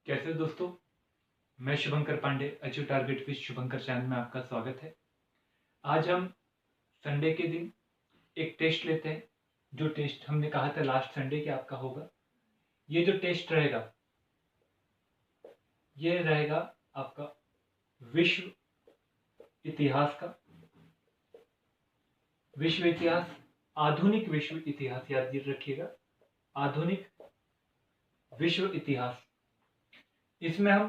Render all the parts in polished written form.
कैसे हो दोस्तों। मैं Shubhankar Pandey achieve target with Shubhankar channel में आपका स्वागत है। आज हम संडे के दिन एक टेस्ट लेते हैं। जो टेस्ट हमने कहा था लास्ट संडे कि आपका होगा, ये जो टेस्ट रहेगा ये रहेगा आपका विश्व इतिहास का। विश्व इतिहास, आधुनिक विश्व इतिहास याद रखिएगा, आधुनिक विश्व इतिहास। इसमें हम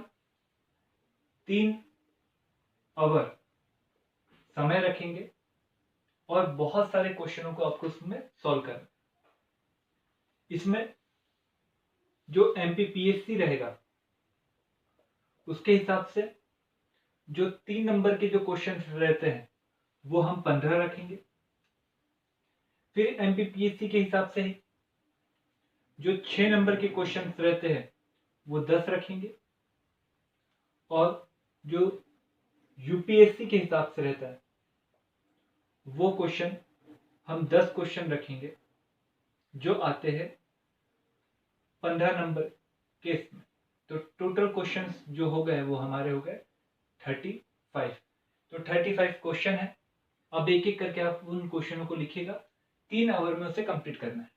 3 आवर समय रखेंगे और बहुत सारे क्वेश्चनों को आपको उसमें सॉल्व करना। इसमें जो एमपीपीएससी रहेगा उसके हिसाब से जो 3 नंबर के जो क्वेश्चन रहते हैं वो हम 15 रखेंगे। फिर एमपीपीएससी के हिसाब से जो 6 नंबर के क्वेश्चन रहते हैं वो 10 रखेंगे। और जो यूपीएससी के हिसाब से रहता है वो क्वेश्चन हम 10 क्वेश्चन रखेंगे जो आते हैं 15 नंबर के इसमें। तो टोटल क्वेश्चंस जो हो गए वो हमारे हो गए 35। तो 35 क्वेश्चन है। अब एक एक करके आप उन क्वेश्चनों को लिखिएगा, 3 आवर में उसे कंप्लीट करना है।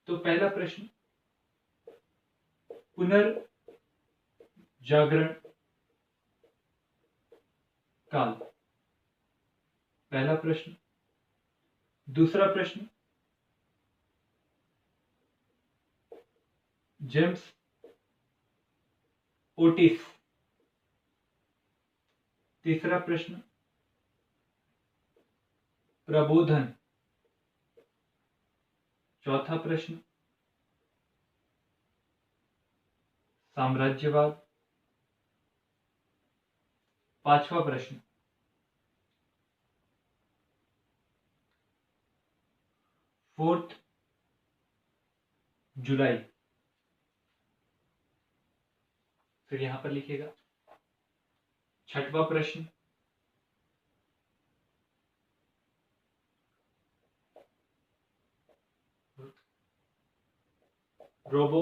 तो पहला प्रश्न, पुनर्जागरण काल, पहला प्रश्न। दूसरा प्रश्न, जेम्स ओटिस। तीसरा प्रश्न, प्रबोधन। चौथा प्रश्न, साम्राज्यवाद। पांचवा प्रश्न, 4 जुलाई। फिर यहां पर लिखिएगा। छठवां प्रश्न, रोबो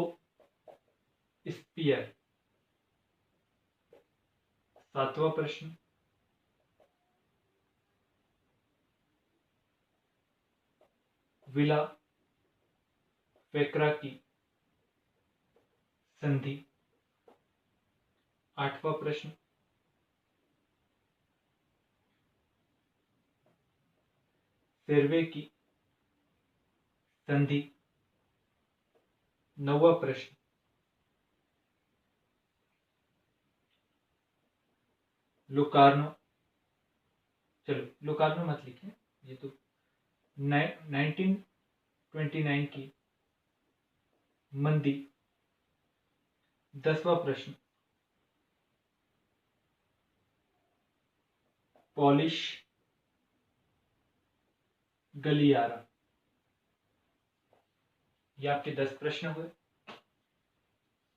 स्पीयर। सातवां प्रश्न, विला फेक्रा की संधि। आठवां प्रश्न, सेर्वे की संधि। नौवां प्रश्न, लोकार्नो। चलो लोकार्नो मत लिखें, ये तो 1929 की मंदी। 10वां प्रश्न, पॉलिश गलियारा। ये आपके 10 प्रश्न हुए।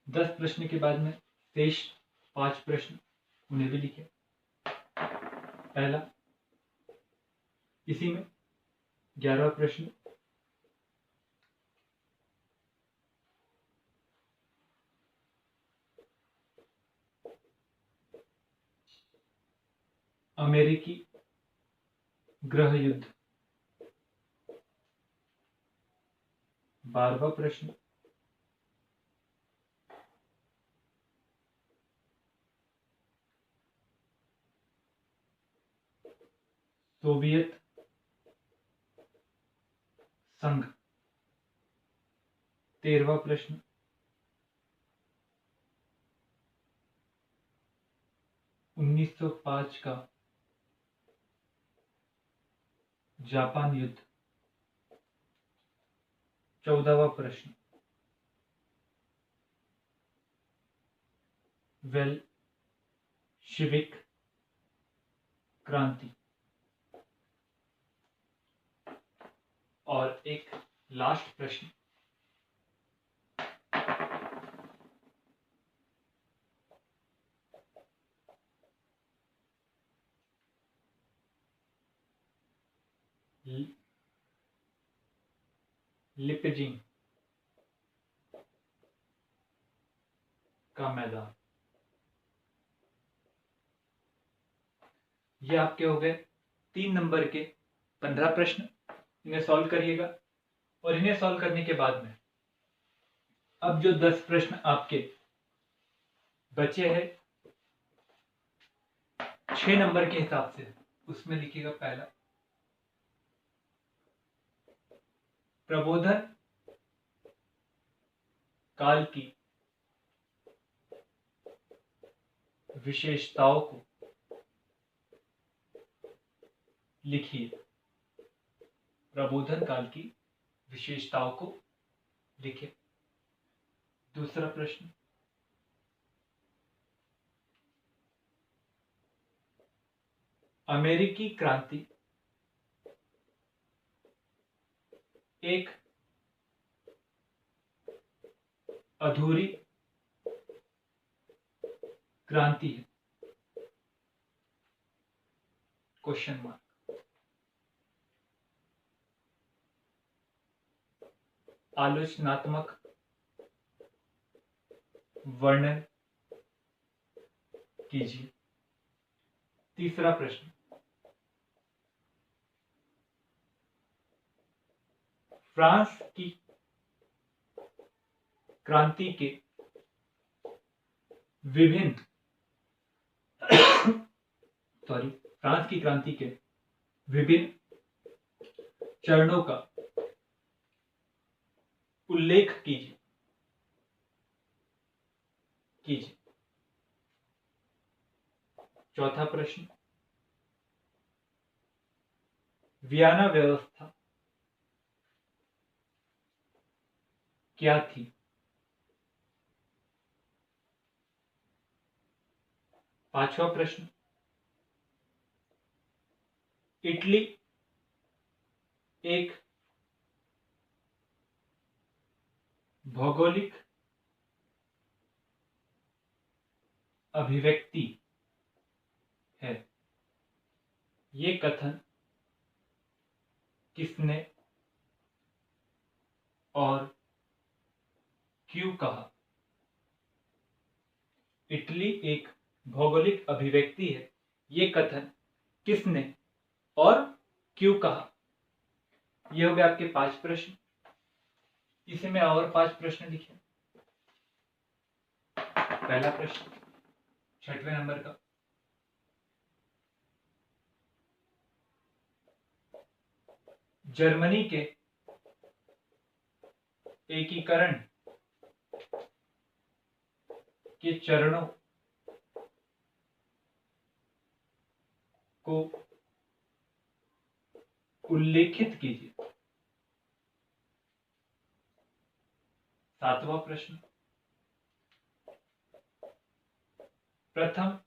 10 प्रश्न के बाद में शेष 5 प्रश्न उन्हें भी लिखे। पहला, इसी में 11वां प्रश्न, अमेरिकी गृह युद्ध। 12वां प्रश्न, सोवियत संघ। 13वां प्रश्न, उन्नीस सौ 5 का जापान युद्ध। 14वां प्रश्न, वेल्शेविक क्रांति। और एक लास्ट प्रश्न, लिपजिंग का मैदान। ये आपके हो गए 3 नंबर के 15 प्रश्न। इन्हें सॉल्व करिएगा और इन्हें सॉल्व करने के बाद में अब जो 10 प्रश्न आपके बचे हैं 6 नंबर के हिसाब से, उसमें लिखिएगा पहला, प्रबोधन काल की विशेषताओं को लिखिए। प्रबोधन काल की विशेषताओं को लिखिए। दूसरा प्रश्न, अमेरिकी क्रांति एक अधूरी क्रांति है? Question mark. आलोचनात्मक वर्णन कीजिए। तीसरा प्रश्न, फ्रांस की क्रांति के विभिन्न फ्रांस की क्रांति के विभिन्न चरणों का उल्लेख कीजिए। चौथा प्रश्न, वियना व्यवस्था क्या थी? पांचवा प्रश्न, इटली एक भौगोलिक अभिव्यक्ति है, ये कथन किसने और क्यों कहा? इटली एक भौगोलिक अभिव्यक्ति है, ये कथन किसने और क्यों कहा? ये हो गए आपके 5 प्रश्न। इसी में और 5 प्रश्न लिखे। पहला प्रश्न 6वें नंबर का, जर्मनी के एकीकरण के चरणों को उल्लेखित कीजिए। 7वां प्रश्न, प्रथम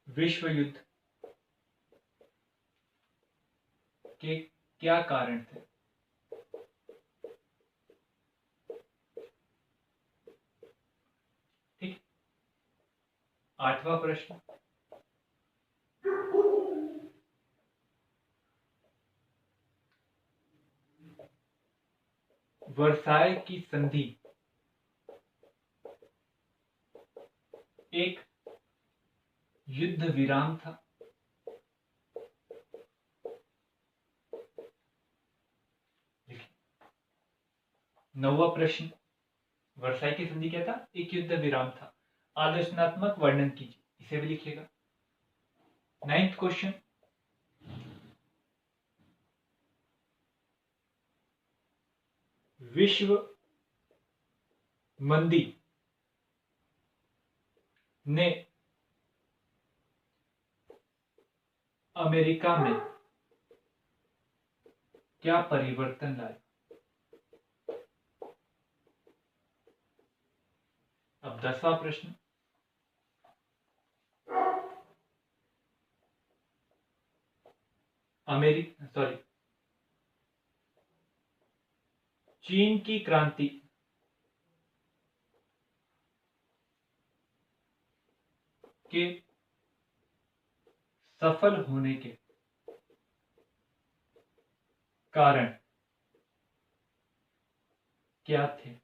विश्व युद्ध के क्या कारण थे? ठीक। 8वां प्रश्न, वर्साय की संधि एक युद्ध विराम था? 9वां प्रश्न, वर्साई की संधि क्या था? एक युद्ध विराम था। आलोचनात्मक वर्णन कीजिए, इसे भी लिखिएगा। 9th क्वेश्चन, विश्व मंदी ने अमेरिका में क्या परिवर्तन लाया? अब 10वां प्रश्न, चीन की क्रांति के सफल होने के कारण क्या थे?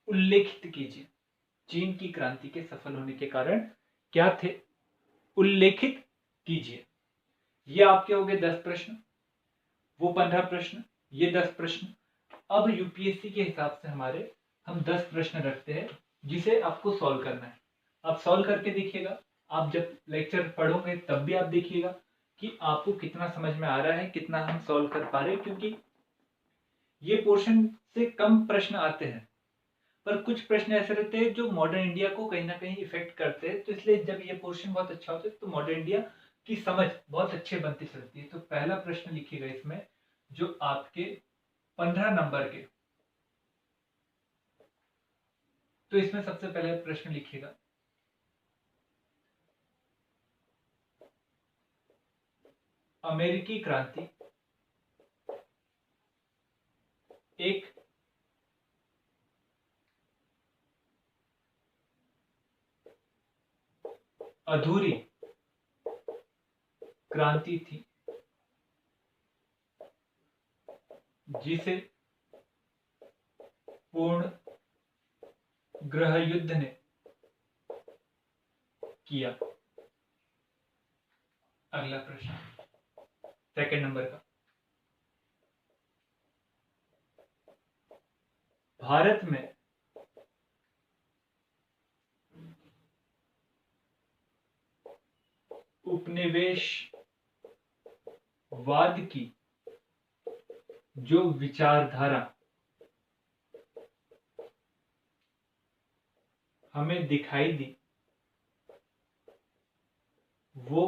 उल्लेखित कीजिए। चीन की क्रांति के सफल होने के कारण क्या थे, उल्लेखित कीजिए। ये आपके हो गए 10 प्रश्न, वो 15 प्रश्न, ये 10 प्रश्न। अब यूपीएससी के हिसाब से हमारे हम 10 प्रश्न रखते हैं जिसे आपको सॉल्व करना है। आप सॉल्व करके देखिएगा, आप जब लेक्चर पढ़ोगे तब भी आप देखिएगा कि आपको कितना समझ में आ रहा है, कितना हम सॉल्व कर पा रहे हैं, क्योंकि ये पोर्शन से कम प्रश्न आते हैं, पर कुछ प्रश्न ऐसे रहते हैं जो मॉडर्न इंडिया को कहीं ना कहीं इफेक्ट करते हैं। तो इसलिए जब ये पोर्शन बहुत अच्छा होता है तो मॉडर्न इंडिया की समझ बहुत अच्छे बनती चलती है। तो पहला प्रश्न लिखिएगा इसमें, जो आपके 15 नंबर के, तो इसमें सबसे पहले प्रश्न लिखिएगा, अमेरिकी क्रांति एक अधूरी क्रांति थी जिसे पूर्ण गृह युद्ध ने किया। अगला प्रश्न सेकंड नंबर का, भारत में उपनिवेशवाद की जो विचारधारा हमें दिखाई दी वो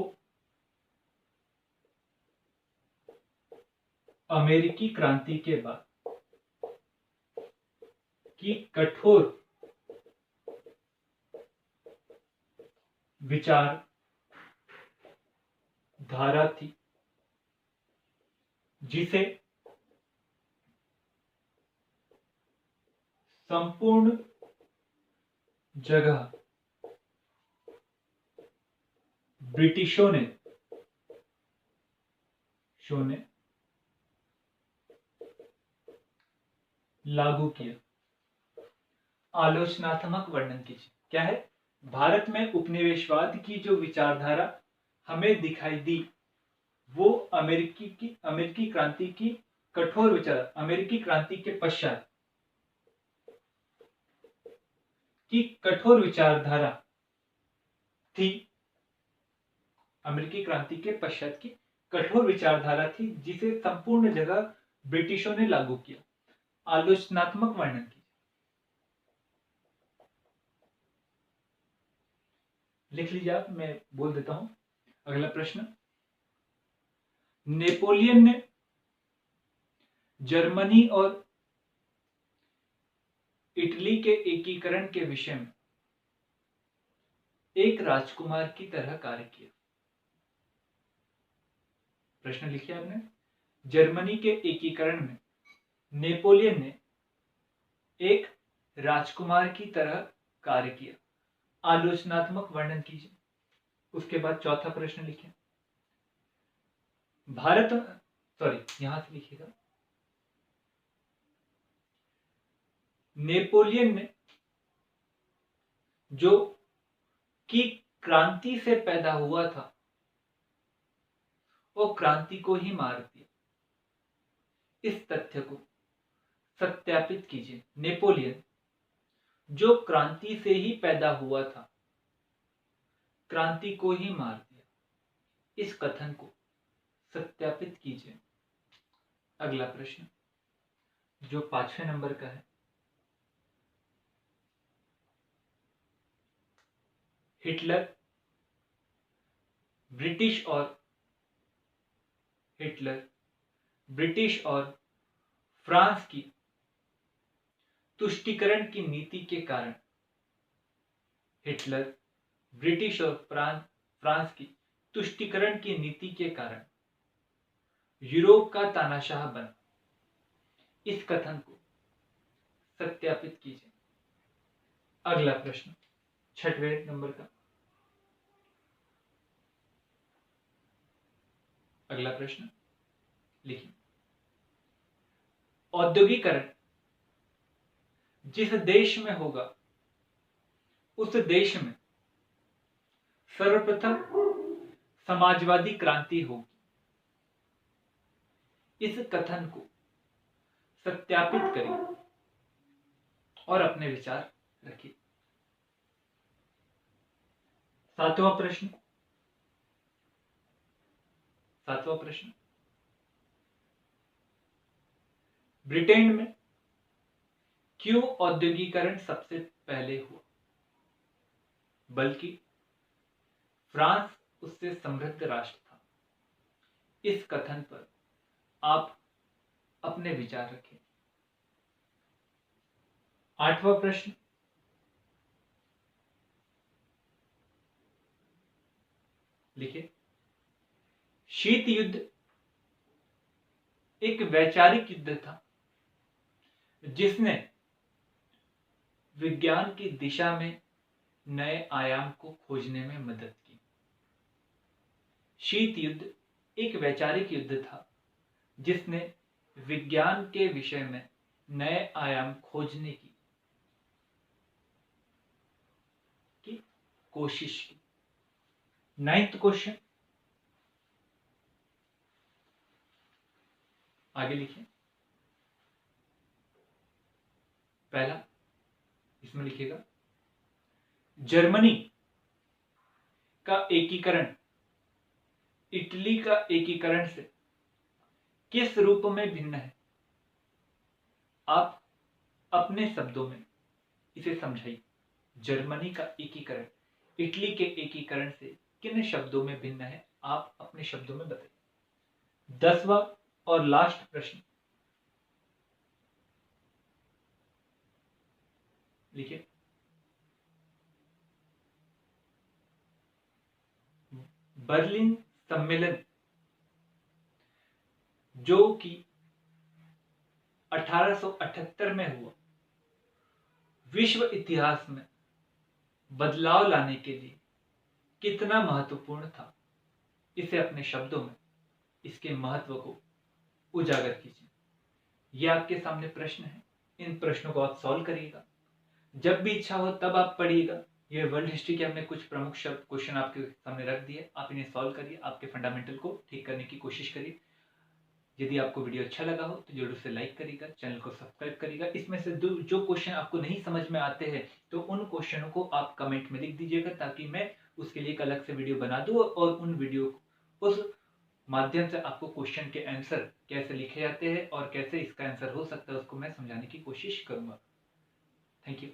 अमेरिकी क्रांति के बाद की कठोर विचारधारा थी जिसे संपूर्ण जगह ब्रिटिशों ने लागू किया। आलोचनात्मक वर्णन कीजिए। क्या है? भारत में उपनिवेशवाद की जो विचारधारा हमें दिखाई दी वो अमेरिकी क्रांति की कठोर विचार, अमेरिकी क्रांति के पश्चात की कठोर विचारधारा थी। अमेरिकी क्रांति के पश्चात की कठोर विचारधारा थी जिसे संपूर्ण जगह ब्रिटिशों ने लागू किया। आलोचनात्मक वर्णन कीजिए। लिख लीजिए आप, मैं बोल देता हूं। अगला प्रश्न, नेपोलियन ने जर्मनी और इटली के एकीकरण के विषय में एक राजकुमार की तरह कार्य किया। प्रश्न लिखिए आपने। जर्मनी के एकीकरण में नेपोलियन ने एक राजकुमार की तरह कार्य किया। आलोचनात्मक वर्णन कीजिए। उसके बाद चौथा प्रश्न लिखिए। यहां से लिखिएगा। नेपोलियन ने जो कि क्रांति से पैदा हुआ था वो क्रांति को ही मार दिया। इस तथ्य को सत्यापित कीजिए। नेपोलियन जो क्रांति से ही पैदा हुआ था क्रांति को ही मार दिया, इस कथन को सत्यापित कीजिए। अगला प्रश्न जो 5वें नंबर का है, हिटलर ब्रिटिश और फ्रांस की तुष्टीकरण की नीति के कारण हिटलर ब्रिटिश और फ्रांस की तुष्टीकरण की नीति के कारण यूरोप का तानाशाह बना। इस कथन को सत्यापित कीजिए। अगला प्रश्न 6वें नंबर का, अगला प्रश्न लिखिए। औद्योगिकरण जिस देश में होगा उस देश में सर्वप्रथम समाजवादी क्रांति होगी। इस कथन को सत्यापित करिए और अपने विचार रखिए। 7वां प्रश्न ब्रिटेन में क्यों औद्योगिकरण सबसे पहले हुआ, बल्कि फ्रांस उससे समृद्ध राष्ट्र था? इस कथन पर आप अपने विचार रखें। 8वां प्रश्न लिखिए, शीत युद्ध एक वैचारिक युद्ध था जिसने विज्ञान की दिशा में नए आयाम को खोजने में मदद की। शीत युद्ध एक वैचारिक युद्ध था जिसने विज्ञान के विषय में नए आयाम खोजने की कोशिश की। 9th क्वेश्चन आगे लिखिए। पहला, इसमें लिखिएगा, जर्मनी का एकीकरण इटली का एकीकरण से किस रूप में भिन्न है? आप अपने शब्दों में इसे समझाइए। जर्मनी का एकीकरण इटली के एकीकरण से किन शब्दों में भिन्न है? आप अपने शब्दों में बताइए। 10वां और लास्ट प्रश्न लिखिए, बर्लिन सम्मेलन जो कि 1878 में हुआ, विश्व इतिहास में बदलाव लाने के लिए कितना महत्वपूर्ण था? इसे अपने शब्दों में इसके महत्व को उजागर कीजिए। यह आपके सामने प्रश्न है, इन प्रश्नों को आप सॉल्व करिएगा। जब भी इच्छा हो तब आप पढ़िएगा। ये वर्ल्ड हिस्ट्री के हमने कुछ प्रमुख शब्द क्वेश्चन आपके सामने रख दिए, आप इन्हें सॉल्व करिए, आपके फंडामेंटल को ठीक करने की कोशिश करिए। यदि आपको वीडियो अच्छा लगा हो तो जरूर से लाइक करिएगा, चैनल को सब्सक्राइब करिएगा। इसमें से जो क्वेश्चन आपको नहीं समझ में आते हैं तो उन क्वेश्चनों को आप कमेंट में लिख दीजिएगा, ताकि मैं उसके लिए एक अलग से वीडियो बना दूं और उन वीडियो उस माध्यम से आपको क्वेश्चन के आंसर कैसे लिखे जाते हैं और कैसे इसका आंसर हो सकता है उसको मैं समझाने की कोशिश करूंगा। Thank you.